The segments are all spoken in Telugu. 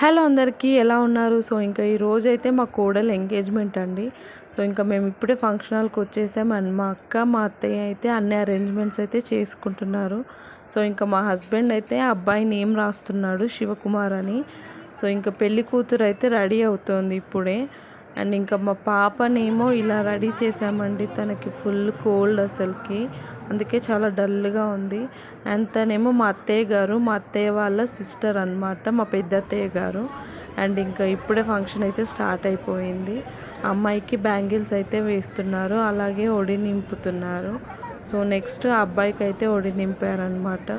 హలో అందరికీ ఎలా ఉన్నారు? సో ఇంకా ఈ రోజైతే మా కోడలు ఎంగేజ్మెంట్ అండి. సో ఇంకా మేము ఇప్పుడే ఫంక్షన్ హాల్కి వచ్చేసాం. అండ్ మా అక్క మా అత్తయ్య అయితే అన్ని అరేంజ్మెంట్స్ అయితే చేసుకుంటున్నారు. సో ఇంకా మా హస్బెండ్ అయితే అబ్బాయి నేమ్ రాస్తున్నాడు, శివకుమార్ అని. సో ఇంకా పెళ్లి కూతురు అయితే రెడీ అవుతోంది ఇప్పుడే. అండ్ ఇంకా మా పాపనేమో ఇలా రెడీ చేసామండి. తనకి ఫుల్ కోల్డ్ అసలుకి, అందుకే చాలా డల్గా ఉంది. అండ్ తనేమో మా అత్తయ్య గారు, మా అత్తయ్య వాళ్ళ సిస్టర్ అనమాట, మా పెద్ద అత్తయ్య గారు. అండ్ ఇంకా ఇప్పుడే ఫంక్షన్ అయితే స్టార్ట్ అయిపోయింది. అమ్మాయికి బ్యాంగిల్స్ అయితే వేస్తున్నారు, అలాగే ఒడి నింపుతున్నారు. సో నెక్స్ట్ అబ్బాయికి అయితే ఒడి నింపారనమాట.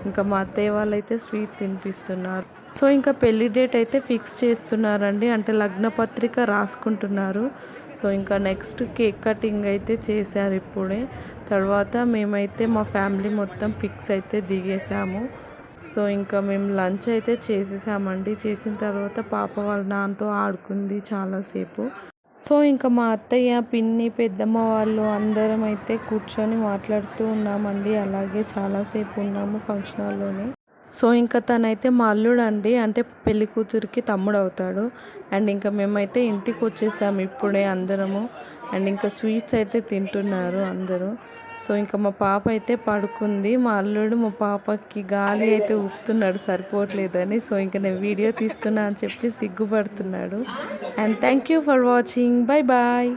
ఇంకా మా అత్తయ్య వాళ్ళు అయితే స్వీట్ తినిపిస్తున్నారు. సో ఇంకా పెళ్లి డేట్ అయితే ఫిక్స్ చేస్తున్నారండి, అంటే లగ్న పత్రిక రాసుకుంటున్నారు. సో ఇంకా నెక్స్ట్ కేక్ కటింగ్ అయితే చేశారు ఇప్పుడే. తర్వాత మేమైతే మా ఫ్యామిలీ మొత్తం పిక్స్ అయితే దిగేసాము. సో ఇంకా మేము లంచ్ అయితే చేసేసామండి. చేసిన తర్వాత పాప వాళ్ళ నాన్నతో ఆడుకుంది చాలాసేపు. సో ఇంకా మా అత్తయ్య, పిన్ని, పెద్దమ్మ వాళ్ళు అందరం అయితే కూర్చొని మాట్లాడుతూ ఉన్నామండి. అలాగే చాలాసేపు ఉన్నాము ఫంక్షన్ హాల్లోనే. సో ఇంకా తనైతే మా అల్లుడు అండి, అంటే పెళ్లి కూతురికి తమ్ముడు అవుతాడు. అండ్ ఇంకా మేమైతే ఇంటికి వచ్చేసాము ఇప్పుడే అందరము. అండ్ ఇంకా స్వీట్స్ అయితే తింటున్నారు అందరూ. సో ఇంకా మా పాప అయితే పడుకుంది. మా అల్లుడు మా పాపకి గాలి అయితే ఊపుతున్నాడు సరిపోవట్లేదని. సో ఇంకా నేను వీడియో తీస్తున్నా అని చెప్పి సిగ్గుపడుతున్నాడు. And thank you for watching. Bye bye.